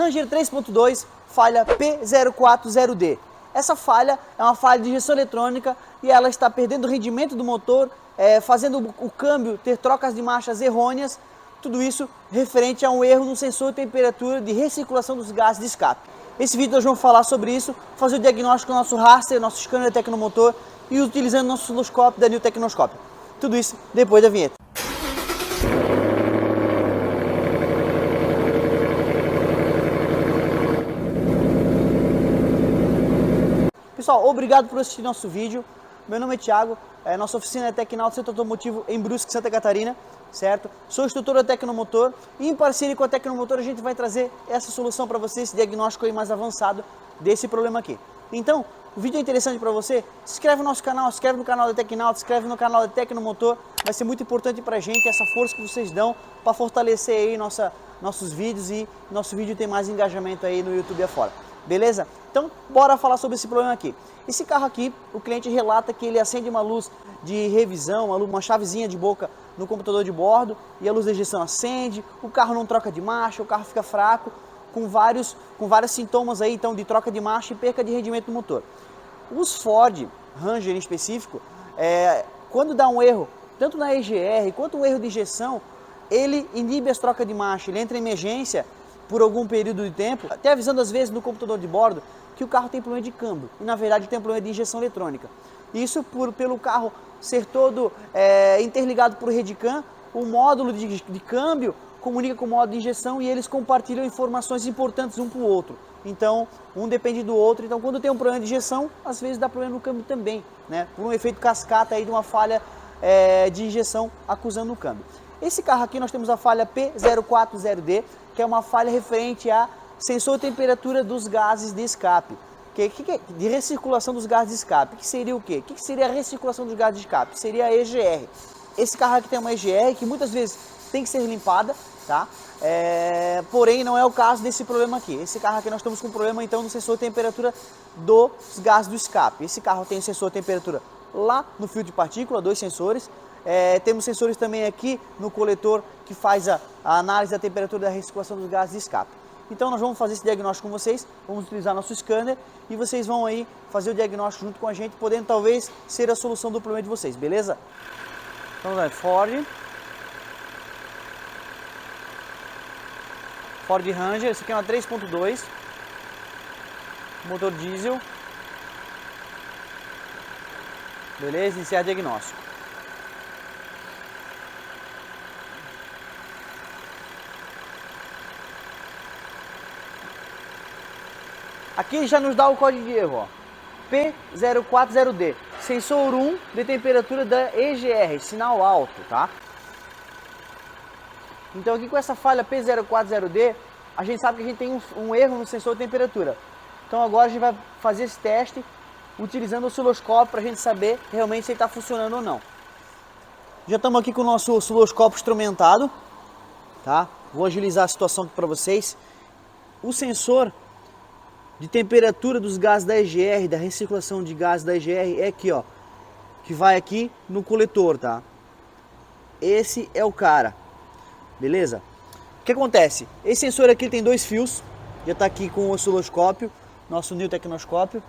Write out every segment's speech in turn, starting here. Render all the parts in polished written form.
Ranger 3.2, falha P040D. Essa falha é uma falha de injeção eletrônica e ela está perdendo o rendimento do motor, fazendo o câmbio ter trocas de marchas errôneas, tudo isso referente a um erro no sensor de temperatura de recirculação dos gases de escape. Esse vídeo nós vamos falar sobre isso, fazer o diagnóstico do nosso raster, nosso scanner tecnomotor e utilizando nosso osciloscópio da New Tecnoscope. Tudo isso depois da vinheta. Pessoal, obrigado por assistir nosso vídeo. Meu nome é Thiago, nossa oficina é Tecnauta Centro Automotivo em Brusque, Santa Catarina, certo? Sou instrutor da Tecnomotor e em parceria com a Tecnomotor a gente vai trazer essa solução para você, esse diagnóstico aí mais avançado desse problema aqui. Então, o vídeo é interessante para você, se inscreve no nosso canal, se inscreve no canal da Tecnauta, se inscreve no canal da Tecnomotor, vai ser muito importante para a gente essa força que vocês dão para fortalecer aí nossos vídeos e nosso vídeo ter mais engajamento aí no YouTube afora. Beleza? Então, bora falar sobre esse problema aqui. Esse carro aqui, o cliente relata que ele acende uma luz de revisão, uma chavezinha de boca no computador de bordo e a luz de ejeção acende, o carro não troca de marcha, o carro fica fraco, com vários sintomas aí, então, de troca de marcha e perca de rendimento do motor. Os Ford Ranger em específico, quando dá um erro, tanto na EGR quanto um erro de injeção, ele inibe as trocas de marcha, ele entra em emergência por algum período de tempo, até avisando às vezes no computador de bordo que o carro tem problema de câmbio e na verdade tem problema de injeção eletrônica. Isso pelo carro ser todo interligado por Redcam, o módulo de câmbio comunica com o módulo de injeção e eles compartilham informações importantes um para o outro. Então, um depende do outro. Então, quando tem um problema de injeção, às vezes dá problema no câmbio também, né? Por um efeito cascata aí de uma falha de injeção acusando o câmbio. Esse carro aqui nós temos a falha P040D, que é uma falha referente a sensor de temperatura dos gases de escape. De recirculação dos gases de escape. Que seria o quê? O que seria a recirculação dos gases de escape? Seria a EGR. Esse carro aqui tem uma EGR que muitas vezes tem que ser limpada, tá? Porém, não é o caso desse problema aqui. Esse carro aqui nós estamos com um problema então no sensor de temperatura dos gases do escape. Esse carro tem o sensor de temperatura lá no filtro de partícula, 2 sensores. Temos sensores também aqui no coletor que faz a análise da temperatura da recirculação dos gases de escape. Então nós vamos fazer esse diagnóstico com vocês, vamos utilizar nosso scanner e vocês vão aí fazer o diagnóstico junto com a gente, podendo talvez ser a solução do problema de vocês, beleza? Então vamos lá, Ford Ranger, esse aqui é uma 3.2, motor diesel, beleza? Iniciar diagnóstico. Aqui já nos dá o código de erro, ó. P040D, sensor 1 de temperatura da EGR, sinal alto, tá? Então aqui com essa falha P040D, a gente sabe que a gente tem um erro no sensor de temperatura. Então agora a gente vai fazer esse teste utilizando o osciloscópio para a gente saber realmente se ele está funcionando ou não. Já estamos aqui com o nosso osciloscópio instrumentado, tá? Vou agilizar a situação aqui para vocês. O sensor de temperatura dos gases da EGR, da recirculação de gases da EGR, é aqui, ó, que vai aqui no coletor, tá? Esse é o cara, beleza? O que acontece? Esse sensor aqui tem 2 fios, já está aqui com o osciloscópio, nosso New Tecnoscope.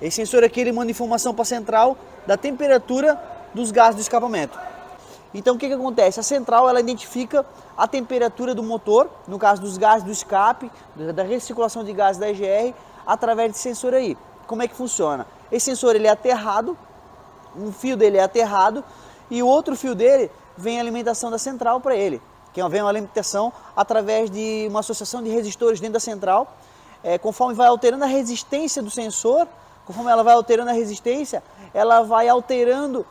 Esse sensor aqui ele manda informação para a central da temperatura dos gases do escapamento. Então o que acontece? A central ela identifica a temperatura do motor, no caso dos gases do escape, da recirculação de gases da EGR, através desse sensor aí. Como é que funciona? Esse sensor ele é aterrado, um fio dele é aterrado e o outro fio dele vem a alimentação da central para ele, que vem uma alimentação através de uma associação de resistores dentro da central. Conforme vai alterando a resistência do sensor, conforme ela vai alterando a resistência, ela vai alterando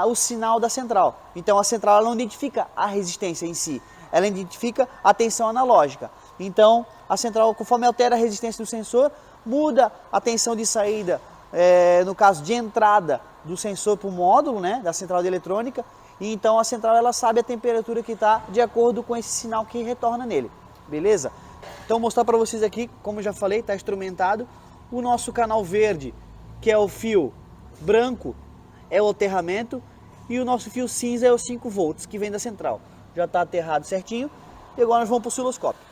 o sinal da central. Então a central ela não identifica a resistência em si, ela identifica a tensão analógica. Então a central, conforme altera a resistência do sensor, muda a tensão de saída, no caso de entrada do sensor para o módulo, né, da central de eletrônica, e então a central ela sabe a temperatura que está de acordo com esse sinal que retorna nele, beleza? Então vou mostrar para vocês aqui, como eu já falei, está instrumentado, o nosso canal verde, que é o fio branco, é o aterramento, e o nosso fio cinza é os 5 volts que vem da central. Já está aterrado certinho, e agora nós vamos para o osciloscópio.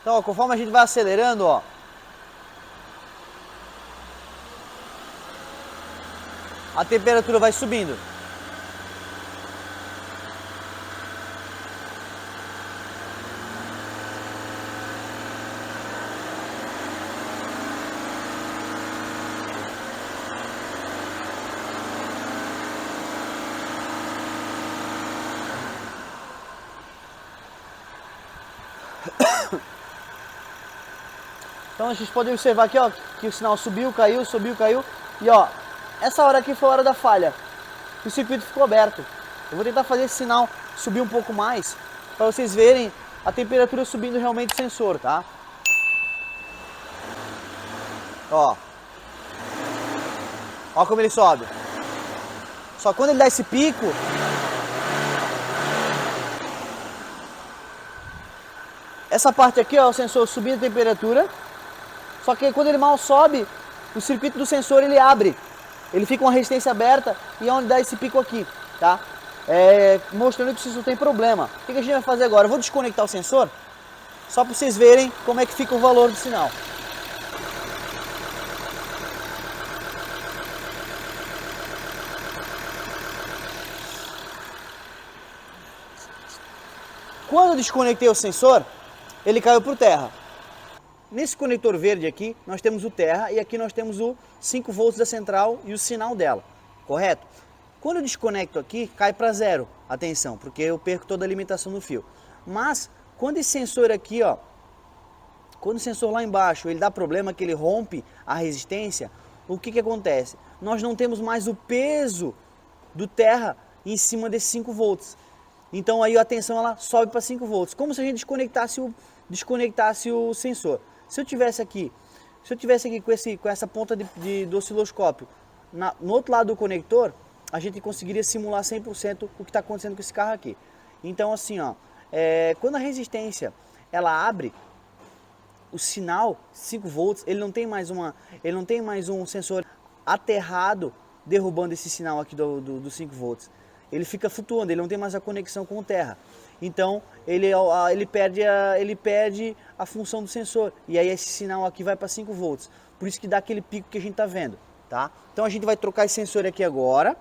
Então, ó, conforme a gente vai acelerando, ó, a temperatura vai subindo. Então a gente pode observar aqui, ó, que o sinal subiu, caiu, caiu. E ó, essa hora aqui foi a hora da falha. O circuito ficou aberto. Eu vou tentar fazer esse sinal subir um pouco mais, para vocês verem a temperatura subindo realmente do sensor, tá? Ó. Ó como ele sobe. Só quando ele dá esse pico, essa parte aqui, ó, o sensor subindo a temperatura. Só que quando ele mal sobe, o circuito do sensor ele abre. Ele fica com uma resistência aberta e é onde dá esse pico aqui, tá? Mostrando que o sensor tem problema. O que a gente vai fazer agora? Eu vou desconectar o sensor, só para vocês verem como é que fica o valor do sinal. Quando eu desconectei o sensor, ele caiu por terra. Nesse conector verde aqui, nós temos o terra e aqui nós temos o 5 volts da central e o sinal dela, correto? Quando eu desconecto aqui, cai para zero a tensão, porque eu perco toda a limitação do fio. Mas, quando esse sensor aqui, ó, quando o sensor lá embaixo, ele dá problema, que ele rompe a resistência, o que acontece? Nós não temos mais o peso do terra em cima desses 5 volts. Então aí a tensão ela sobe para 5 volts, como se a gente desconectasse o sensor. Se eu tivesse aqui com essa ponta do osciloscópio no outro lado do conector, a gente conseguiria simular 100% o que está acontecendo com esse carro aqui. Então assim, ó, quando a resistência ela abre, o sinal 5 volts, ele não tem mais um sensor aterrado derrubando esse sinal aqui do 5 volts. Ele fica flutuando, ele não tem mais a conexão com o terra. Então ele perde a função do sensor. E aí esse sinal aqui vai para 5 volts. Por isso que dá aquele pico que a gente está vendo, tá? Então a gente vai trocar esse sensor aqui agora,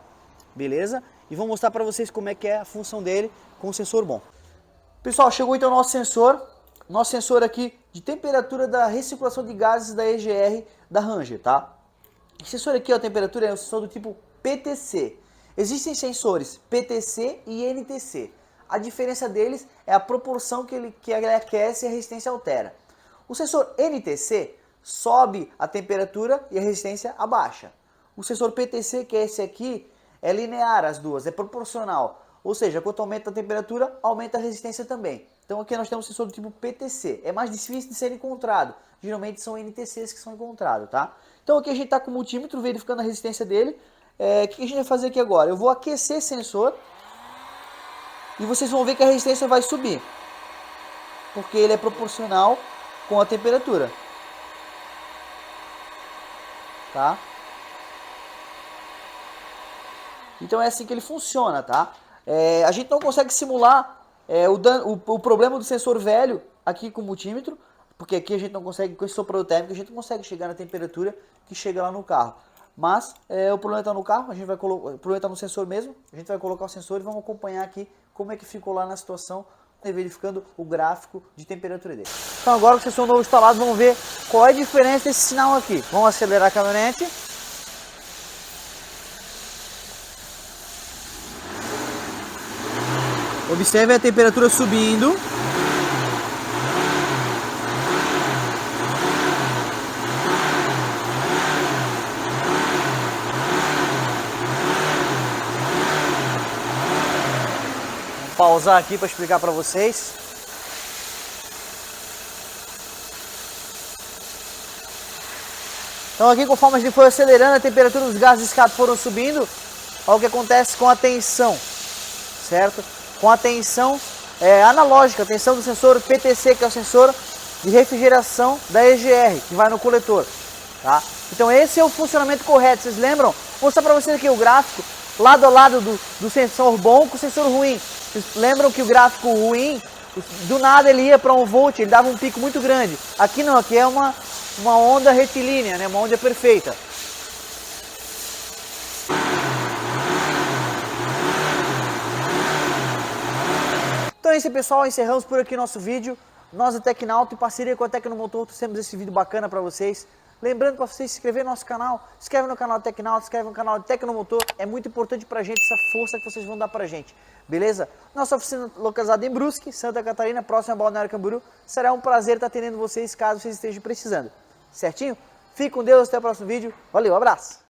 beleza? E vou mostrar para vocês como é que é a função dele com o sensor bom. Pessoal, chegou então o nosso sensor aqui de temperatura da recirculação de gases da EGR da Ranger, tá? Esse sensor aqui, ó, a temperatura é um sensor do tipo PTC. Existem sensores PTC e NTC. A diferença deles é a proporção que ele aquece e a resistência altera. O sensor NTC sobe a temperatura e a resistência abaixa. O sensor PTC, que é esse aqui, é linear as duas, é proporcional. Ou seja, quanto aumenta a temperatura, aumenta a resistência também. Então aqui nós temos um sensor do tipo PTC. É mais difícil de ser encontrado. Geralmente são NTCs que são encontrados, tá? Então aqui a gente está com o multímetro verificando a resistência dele. O que a gente vai fazer aqui agora? Eu vou aquecer esse sensor e vocês vão ver que a resistência vai subir, porque ele é proporcional com a temperatura, tá? Então é assim que ele funciona, tá? A gente não consegue simular o problema do sensor velho aqui com o multímetro, porque aqui a gente não consegue, com esse soprador térmico, a gente não consegue chegar na temperatura que chega lá no carro. Mas o problema está no carro, a gente vai colocar, o problema está no sensor mesmo, a gente vai colocar o sensor e vamos acompanhar aqui como é que ficou lá na situação, verificando o gráfico de temperatura dele. Então agora com o sensor novo instalado, vamos ver qual é a diferença desse sinal aqui. Vamos acelerar a caminhonete. Observe a temperatura subindo. Pausar aqui para explicar para vocês. Então aqui, conforme a gente foi acelerando, a temperatura dos gases de escape foram subindo. Olha o que acontece com a tensão, certo? Com a tensão analógica, a tensão do sensor PTC, que é o sensor de refrigeração da EGR, que vai no coletor, tá? Então esse é o funcionamento correto, vocês lembram? Vou mostrar para vocês aqui o gráfico, lado a lado do sensor bom com o sensor ruim. Vocês lembram que o gráfico ruim Do nada ele ia para 1 volt, ele dava um pico muito grande. Aqui não, aqui é uma onda retilínea, né? Uma onda perfeita. Então é isso, pessoal, encerramos por aqui nosso vídeo. Nós da Tecnauto, em parceria com a Tecnomotor, trouxemos esse vídeo bacana para vocês. Lembrando para vocês se inscrever no nosso canal, se inscreve no canal da Tecnauto, se inscreve no canal de Tecnomotor. É muito importante para a gente essa força que vocês vão dar para a gente, beleza? Nossa oficina localizada em Brusque, Santa Catarina, próxima a Balneário Camboriú. Será um prazer estar atendendo vocês caso vocês estejam precisando. Certinho? Fique com Deus, até o próximo vídeo. Valeu, abraço!